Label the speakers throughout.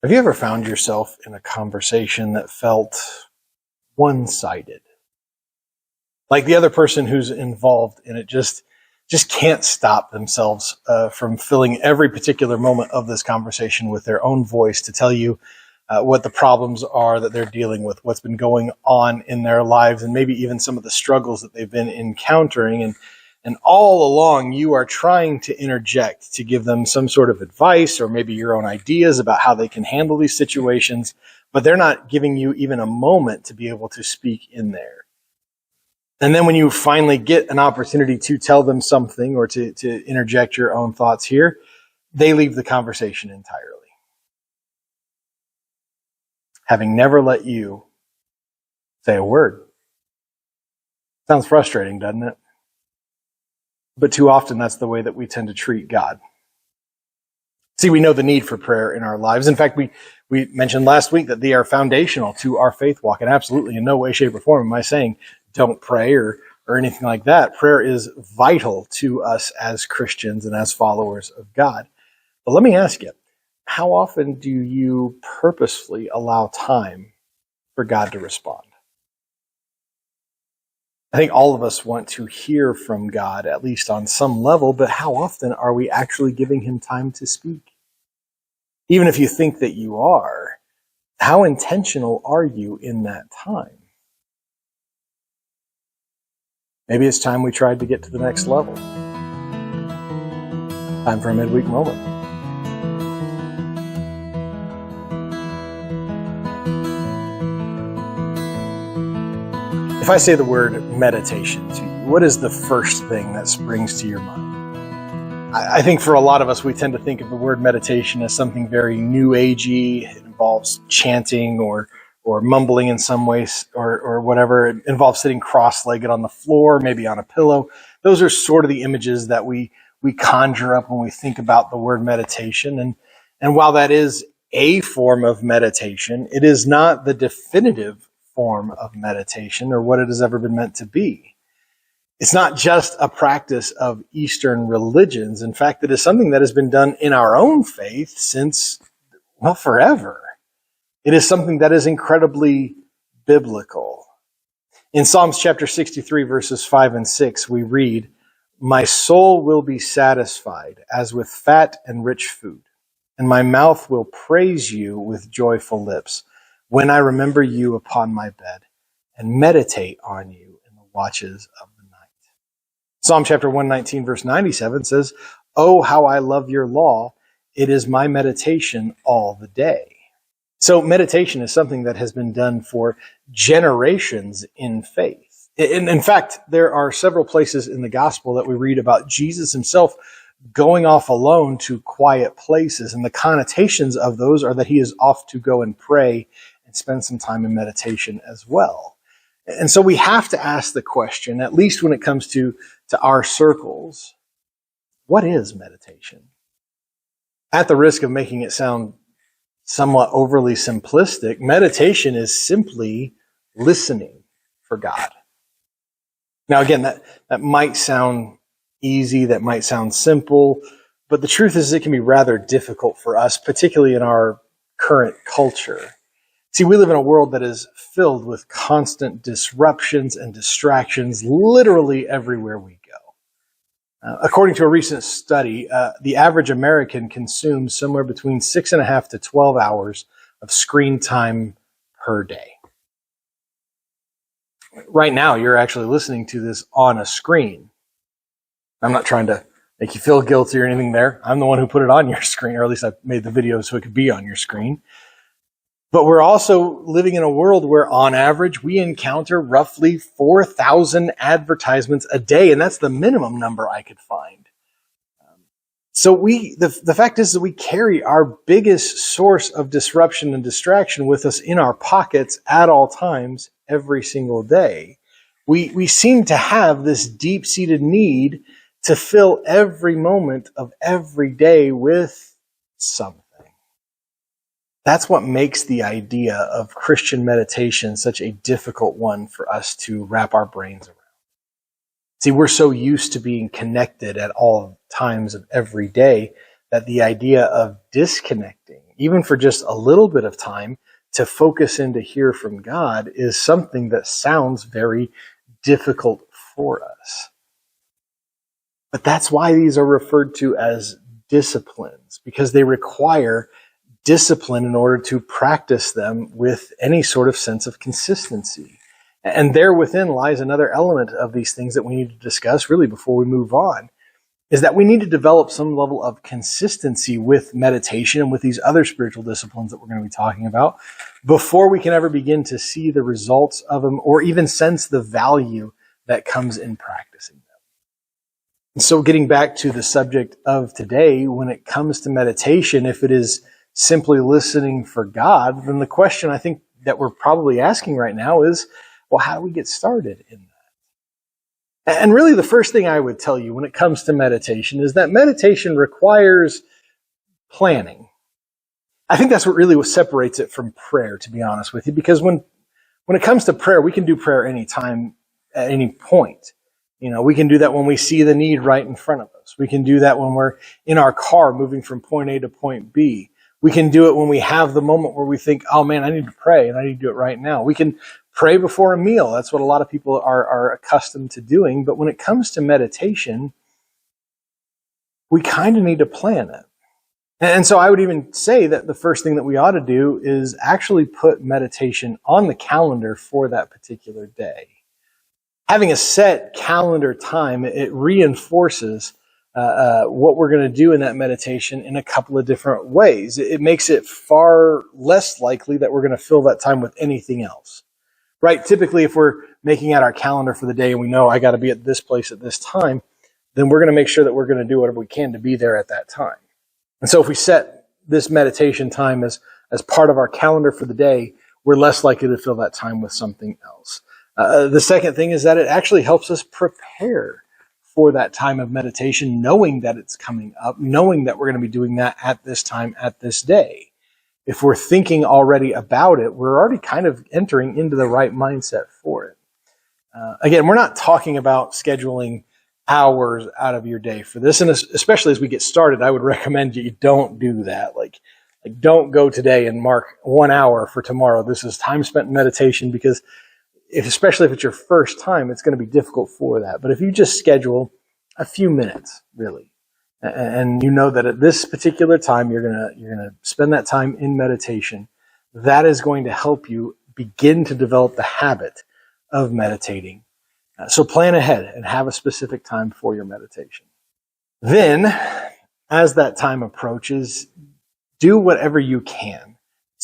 Speaker 1: Have you ever found yourself in a conversation that felt one-sided? Like the other person who's involved in it just can't stop themselves from filling every particular moment of this conversation with their own voice to tell you what the problems are that they're dealing with, what's been going on in their lives, and maybe even some of the struggles that they've been encountering. And all along, you are trying to interject to give them some sort of advice or maybe your own ideas about how they can handle these situations, but they're not giving you even a moment to be able to speak in there. And then when you finally get an opportunity to tell them something or to interject your own thoughts here, they leave the conversation entirely, having never let you say a word. Sounds frustrating, doesn't it? But too often that's the way that we tend to treat God. See, we know the need for prayer in our lives. In fact, we mentioned last week that they are foundational to our faith walk. And absolutely in no way, shape, or form am I saying don't pray or anything like that. Prayer is vital to us as Christians and as followers of God. But let me ask you, how often do you purposefully allow time for God to respond? I think all of us want to hear from God, at least on some level, but how often are we actually giving him time to speak? Even if you think that you are, how intentional are you in that time? Maybe it's time we tried to get to the next level. Time for a midweek moment. If I say the word meditation to you, what is the first thing that springs to your mind? I think for a lot of us, we tend to think of the word meditation as something very new agey. It involves chanting or mumbling in some ways or whatever. It involves sitting cross-legged on the floor, maybe on a pillow. Those are sort of the images that we conjure up when we think about the word meditation. And while that is a form of meditation, it is not the definitive form of meditation or what it has ever been meant to be. It's not just a practice of Eastern religions. In fact, it is something that has been done in our own faith since, well, forever. It is something that is incredibly biblical. In Psalms chapter 63, verses 5 and 6, we read, "My soul will be satisfied as with fat and rich food, and my mouth will praise you with joyful lips when I remember you upon my bed and meditate on you in the watches of the night." Psalm chapter 119, verse 97 says, "Oh, how I love your law. It is my meditation all the day." So meditation is something that has been done for generations in faith. In fact, there are several places in the gospel that we read about Jesus himself going off alone to quiet places. And the connotations of those are that he is off to go and pray and spend some time in meditation as well. And so we have to ask the question, at least when it comes to our circles, what is meditation? At the risk of making it sound somewhat overly simplistic, meditation is simply listening for God. Now, again, that might sound easy, that might sound simple, but the truth is it can be rather difficult for us, particularly in our current culture. See, we live in a world that is filled with constant disruptions and distractions literally everywhere we go. According to a recent study, the average American consumes somewhere between 6.5 to 12 hours of screen time per day. Right now, you're actually listening to this on a screen. I'm not trying to make you feel guilty or anything there. I'm the one who put it on your screen, or at least I made the video so it could be on your screen. But we're also living in a world where, on average, we encounter roughly 4,000 advertisements a day, and that's the minimum number I could find. So the fact is that we carry our biggest source of disruption and distraction with us in our pockets at all times, every single day. We seem to have this deep-seated need to fill every moment of every day with something. That's what makes the idea of Christian meditation such a difficult one for us to wrap our brains around. See, we're so used to being connected at all times of every day that the idea of disconnecting even for just a little bit of time, to focus in to hear from God is something that sounds very difficult for us. But that's why these are referred to as disciplines, because they require discipline in order to practice them with any sort of sense of consistency. And there within lies another element of these things that we need to discuss really before we move on, is that we need to develop some level of consistency with meditation and with these other spiritual disciplines that we're going to be talking about before we can ever begin to see the results of them or even sense the value that comes in practicing them. And so getting back to the subject of today, when it comes to meditation, if it is simply listening for God, then the question I think that we're probably asking right now is, well, how do we get started in that? And really the first thing I would tell you when it comes to meditation is that meditation requires planning. I think that's what separates it from prayer, to be honest with you, because when it comes to prayer, we can do prayer anytime, at any point. We can do that when we see the need right in front of us. We can do that when we're in our car moving from point A to point B. We can do it when we have the moment where we think, oh man, I need to pray and I need to do it right now. We can pray before a meal. That's what a lot of people are accustomed to doing. But when it comes to meditation, we kind of need to plan it. And so I would even say that the first thing that we ought to do is actually put meditation on the calendar for that particular day. Having a set calendar time, it reinforces what we're going to do in that meditation in a couple of different ways. It makes it far less likely that we're going to fill that time with anything else. Right? Typically, if we're making out our calendar for the day and we know I got to be at this place at this time, then we're going to make sure that we're going to do whatever we can to be there at that time. And so if we set this meditation time as part of our calendar for the day, we're less likely to fill that time with something else. The second thing is that it actually helps us prepare for that time of meditation, knowing that it's coming up, knowing that we're going to be doing that at this time, at this day. If we're thinking already about it, we're already kind of entering into the right mindset for it. Again, we're not talking about scheduling hours out of your day for this. And especially as we get started, I would recommend you don't do that. Like don't go today and mark 1 hour for tomorrow. This is time spent in meditation, because especially if it's your first time, it's going to be difficult for that. But if you just schedule a few minutes, really, and you know that at this particular time you're gonna spend that time in meditation, that is going to help you begin to develop the habit of meditating. So plan ahead and have a specific time for your meditation. Then, as that time approaches, do whatever you can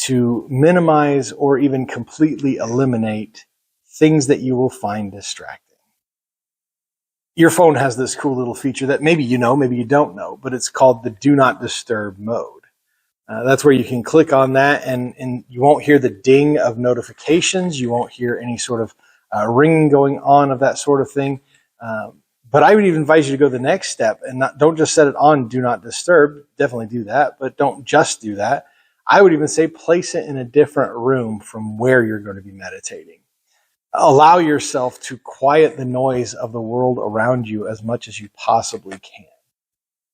Speaker 1: to minimize or even completely eliminate things that you will find distracting. Your phone has this cool little feature that maybe you know, maybe you don't know, but it's called the Do Not Disturb mode. That's where you can click on that and you won't hear the ding of notifications. You won't hear any sort of ringing going on of that sort of thing. But I would even advise you to go the next step and don't just set it on Do Not Disturb. Definitely do that, but don't just do that. I would even say place it in a different room from where you're going to be meditating. Allow yourself to quiet the noise of the world around you as much as you possibly can.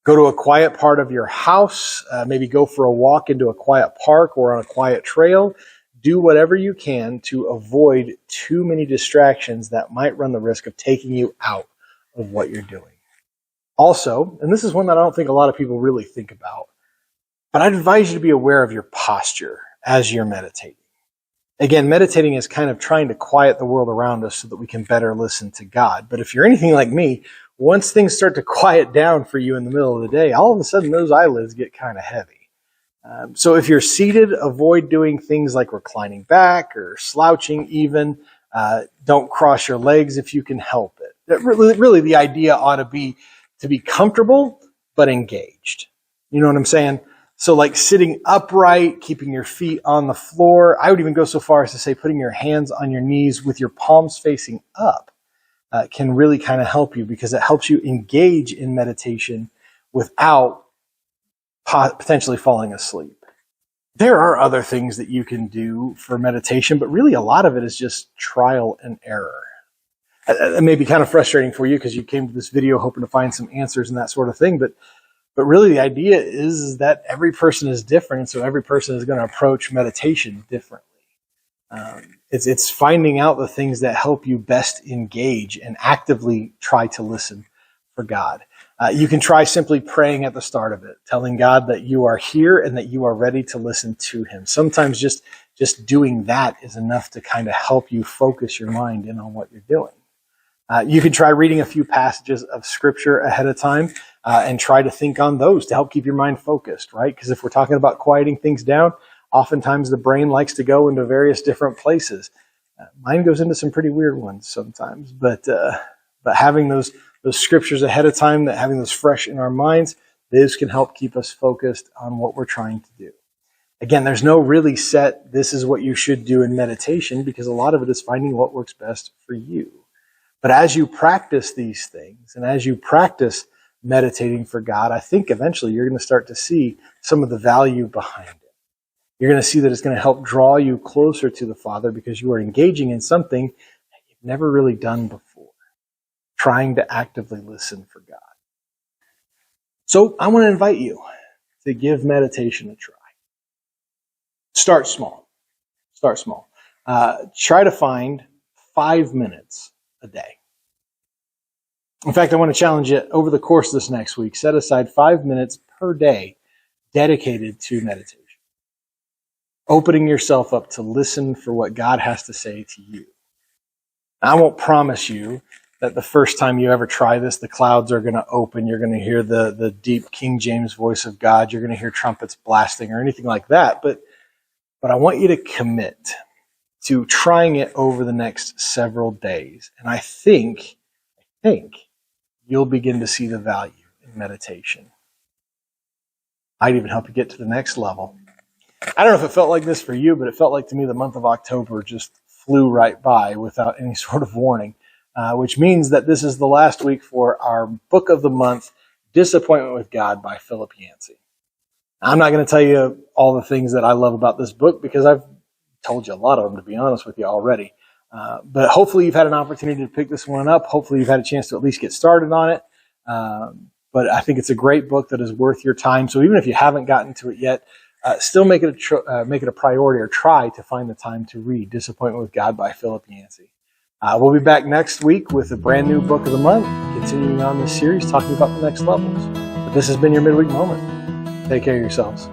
Speaker 1: Go to a quiet part of your house, maybe go for a walk into a quiet park or on a quiet trail. Do whatever you can to avoid too many distractions that might run the risk of taking you out of what you're doing. Also, and this is one that I don't think a lot of people really think about, but I'd advise you to be aware of your posture as you're meditating. Again, meditating is kind of trying to quiet the world around us so that we can better listen to God. But if you're anything like me, once things start to quiet down for you in the middle of the day, all of a sudden those eyelids get kind of heavy. So if you're seated, avoid doing things like reclining back or slouching even. Don't cross your legs if you can help it. Really, the idea ought to be comfortable but engaged. You know what I'm saying? So like sitting upright, keeping your feet on the floor. I would even go so far as to say putting your hands on your knees with your palms facing up can really kind of help you, because it helps you engage in meditation without potentially falling asleep. There are other things that you can do for meditation, but really a lot of it is just trial and error. It may be kind of frustrating for you because you came to this video hoping to find some answers and that sort of thing, but But really the idea is that every person is different, and so every person is going to approach meditation differently. It's finding out the things that help you best engage and actively try to listen for God. You can try simply praying at the start of it, telling God that you are here and that you are ready to listen to him. Sometimes just doing that is enough to kind of help you focus your mind in on what you're doing. You can try reading a few passages of scripture ahead of time and try to think on those to help keep your mind focused, right? Because if we're talking about quieting things down, oftentimes the brain likes to go into various different places. Mine goes into some pretty weird ones sometimes, but having those scriptures ahead of time, that having those fresh in our minds, those can help keep us focused on what we're trying to do. Again, there's no really set, this is what you should do in meditation, because a lot of it is finding what works best for you. But as you practice these things, and as you practice meditating for God, I think eventually you're going to start to see some of the value behind it. You're going to see that it's going to help draw you closer to the Father because you are engaging in something that you've never really done before, trying to actively listen for God. So I want to invite you to give meditation a try. Start small. Start small. Try to find 5 minutes a day. In fact, I want to challenge you over the course of this next week. Set aside 5 minutes per day dedicated to meditation. Opening yourself up to listen for what God has to say to you. I won't promise you that the first time you ever try this, the clouds are going to open. You're going to hear the deep King James voice of God. You're going to hear trumpets blasting or anything like that. But I want you to commit to trying it over the next several days. And I think you'll begin to see the value in meditation. I'd even help you get to the next level. I don't know if it felt like this for you, but it felt like to me the month of October just flew right by without any sort of warning, which means that this is the last week for our book of the month, Disappointment with God by Philip Yancey. I'm not going to tell you all the things that I love about this book because I've told you a lot of them, to be honest with you, already. But hopefully you've had an opportunity to pick this one up. Hopefully you've had a chance to at least get started on it. But I think it's a great book that is worth your time. So even if you haven't gotten to it yet, still make it a priority, or try to find the time to read Disappointment with God by Philip Yancey. We'll be back next week with a brand new book of the month, continuing on this series, talking about the next levels. But this has been your Midweek Moment. Take care of yourselves.